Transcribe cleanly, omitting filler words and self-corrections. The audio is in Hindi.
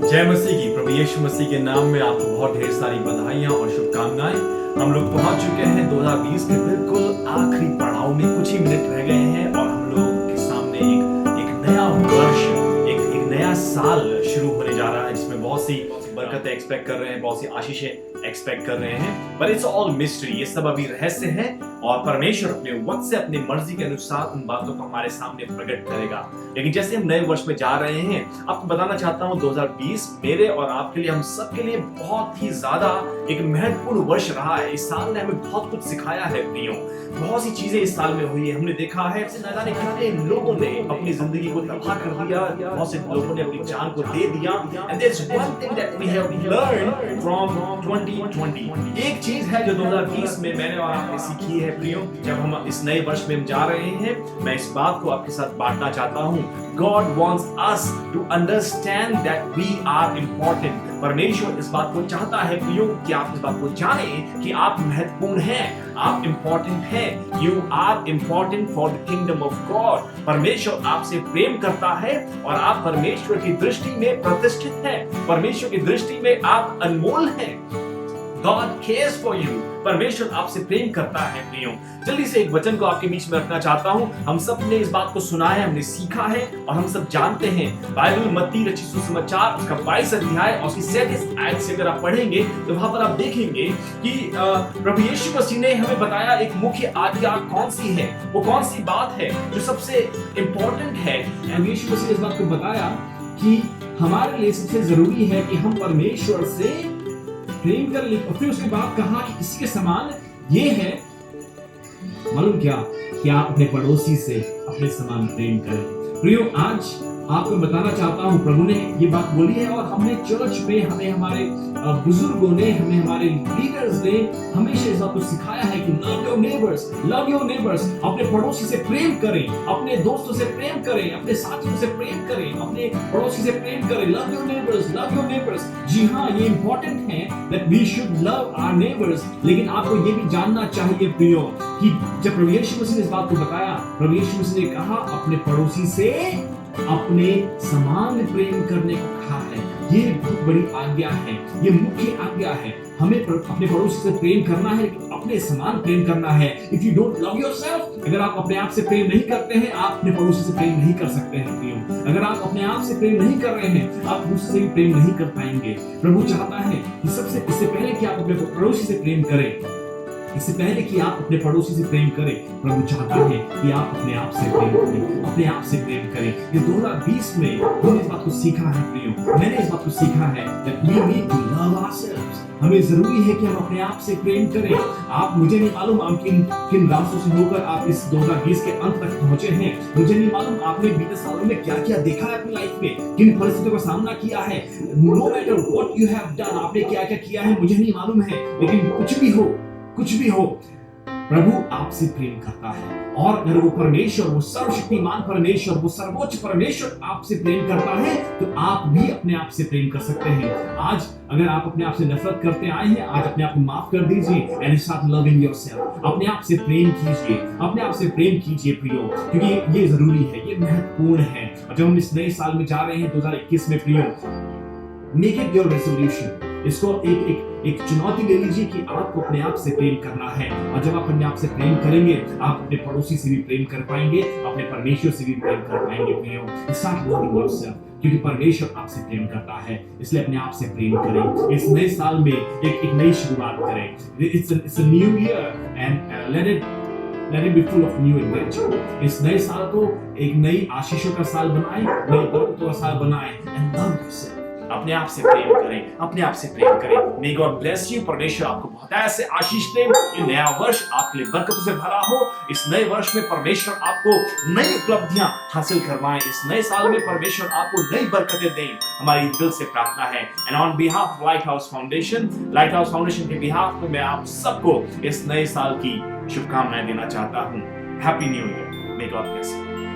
जय मसीह की। प्रभु यीशु मसीह के नाम में आपको बहुत ढेर सारी बधाइयां और शुभकामनाएं। हम लोग पहुंच चुके हैं 2020 के बिल्कुल आखिरी पड़ाव में। कुछ ही मिनट रह गए हैं और हम लोग के सामने एक नया वर्ष, एक नया साल शुरू होने जा रहा है, जिसमें बहुत सी बरकतें एक्सपेक्ट कर रहे हैं, बहुत सी आशीषें एक्सपेक्ट कर रहे हैं। पर इट्स ऑल मिस्ट्री, ये सब अभी रहस्य है और परमेश्वर अपने वक्त से अपनी मर्जी के अनुसार उन बातों को हमारे सामने प्रकट करेगा। लेकिन जैसे हम नए वर्ष में जा रहे हैं, आपको बताना चाहता हूं 2020 मेरे और आपके लिए, हम सब के लिए बहुत ही ज्यादा एक महत्वपूर्ण वर्ष रहा है। इस साल ने हमें बहुत कुछ सिखाया है प्रियो। बहुत सी चीजें इस साल में हुई है। हमने देखा है न जाने कितने लोगों ने अपनी जिंदगी को तबाह कर दिया, बहुत से लोगों ने अपनी जान को दे दिया। And there is one thing that we have learned from 2020। एक चीज है जो 2020 में मैंने और आपने सीखी है प्रियो। जब हम इस नए वर्ष में हम जा रहे हैं, मैं इस बात को आपके साथ बांटना चाहता हूं। God wants us to understand that we are important. परमेश्वर इस बात को चाहता है प्रियो कि आप इस बात को जानें कि आप महत्वपूर्ण हैं, आप इंपॉर्टेंट हैं। You are important for the kingdom of God. परमेश्वर आपसे प्रेम करता है और आप परमेश्वर की दृष्टि में प्रतिष्ठित हैं। परमेश्वर की दृष्टि में आप अनमोल हैं। God cares for you. परमेश्वर आपसे प्रेम करता है प्रियो। जल्दी से एक वचन को आपके बीच में रखना चाहता हूं। हम सब ने इस बात को सुना है, हमने सीखा है और हम सब जानते हैं। बाइबल मत्ती रचित सुसमाचार उसका 22 अध्याय और उसकी 37 आयत से अगर आप पढ़ेंगे तो वहां पर आप देखेंगे कि प्रभु यीशु मसीह ने हमें बताया एक मुख्य आज्ञा कौन सी है, वो कौन सी बात है जो सबसे इंपॉर्टेंट है। यीशु मसीह ने इस बात को बताया कि हमारे लिए सबसे जरूरी है कि हम परमेश्वर से प्रेम कर ले। और फिर उसके बाद कहा कि इसी के समान ये है, मालूम क्या, कि आप अपने पड़ोसी से अपने समान प्रेम करें। प्रियो, आज आपको बताना चाहता हूं, प्रभु ने ये बात बोली है और हमने चर्च में, हमें हमारे बुजुर्गों ने, हमें हमारे लीडर्स ने हमेशा इस बात को सिखाया है कि love your neighbours, love your neighbours. अपने पड़ोसी से प्रेम करें, अपने दोस्तों से प्रेम करें, अपने साथियों से प्रेम करें, अपने पड़ोसी से प्रेम करें। Love your neighbours, love your neighbours. जी हाँ, ये इंपॉर्टेंट है that we should love our neighbours. लेकिन आपको ये भी जानना चाहिए प्रियो कि जब प्रभु यीशु मसीह ने इस बात को बताया, प्रभु यीशु मसीह ने कहा अपने पड़ोसी से अपने समान प्रेम करने को कहा है। ये बहुत बड़ी आज्ञा है, ये मुख्य आज्ञा है। हमें अपने पड़ोसी से प्रेम करना है, अपने समान प्रेम करना है। If you don't love yourself, अगर आप अपने आप से प्रेम नहीं करते हैं, आप अपने पड़ोसी से प्रेम नहीं कर सकते हैं प्रियो। अगर आप अपने आप से प्रेम नहीं कर रहे हैं, आप दूसरे से भी प्रेम नहीं कर पाएंगे। प्रभु चाहता है कि इससे पहले कि आप अपने पड़ोसी से प्रेम करें, इससे पहले कि आप अपने पड़ोसी से प्रेम करें, प्रभु चाहता है कि आप अपने आप से प्रेम करें, अपने आप से प्रेम करें। ये 2020 में हमने इस बात को सीखा है प्रियो, मैंने इस बात को सीखा है that we need to love ourselves। हमें जरूरी है कि हम अपने आप से प्रेम करें। आप, मुझे नहीं मालूम आप किन रास्तों से होकर आप इस 2020 के अंत तक पहुंचे हैं। मुझे नहीं मालूम आपने बीते सालों में क्या क्या देखा है अपनी लाइफ में, किन परिस्थितियों का सामना किया है। No matter what you have done, आपने क्या क्या किया है मुझे नहीं मालूम है। लेकिन कुछ भी हो, प्रभु आपसे प्रेम करता है। और अगर वो परमेश्वर, वो सर्वशक्तिमान परमेश्वर, वो सर्वोच्च परमेश्वर आपसे प्रेम करता है, तो आप भी अपने आप से प्रेम कर सकते हैं। आज अगर आप अपने आप से नफरत करते आए हैं, आज अपने आप को माफ कर दीजिए एंड स्टार्ट लविंग योरसेल्फ। अपने आप से प्रेम कीजिए, अपने आप से प्रेम कीजिए प्रियो, क्योंकि ये जरूरी है, ये महत्वपूर्ण है। और जब हम इस नए साल में जा रहे हैं 2021 में प्रियो, मेक इट योर रेजोल्यूशन। इसको एक चुनौती ले लीजिए कि आपको अपने आप से प्रेम करना है। और जब आप अपने आप से प्रेम करेंगे, आप अपने पड़ोसी से भी प्रेम कर पाएंगे, अपने परमेश्वर से भी प्रेम कर पाएंगे प्रियो। स्टार्ट लविंग योरसेल्फ, क्योंकि परमेश्वर आपसे प्रेम करता है, इसलिए अपने आप से प्रेम करें। इस नए साल में एक नई शुरुआत करें। It's a new year and let it be full of new adventure। इस नए साल को एक नई आशीषों का साल बनाएं, नई बरकतों का साल बनाएं and love yourself। अपने आप से प्रेम करें, अपने आप से प्रेम करें। May God bless you। परमेश्वर आपको बहुत ऐसे आशीष दे। ये नया वर्ष आपके लिए बरकतों से भरा हो। इस नए वर्ष में परमेश्वर आपको नई उपलब्धियां हासिल करवाएं। इस नए साल में परमेश्वर आपको नई बरकतें दें, हमारी दिल से प्रार्थना है। And on behalf light house foundation के बिहाफ में मैं आप सबको इस नए साल की शुभकामनाएं देना चाहता हूँ। Happy new year. May God bless you।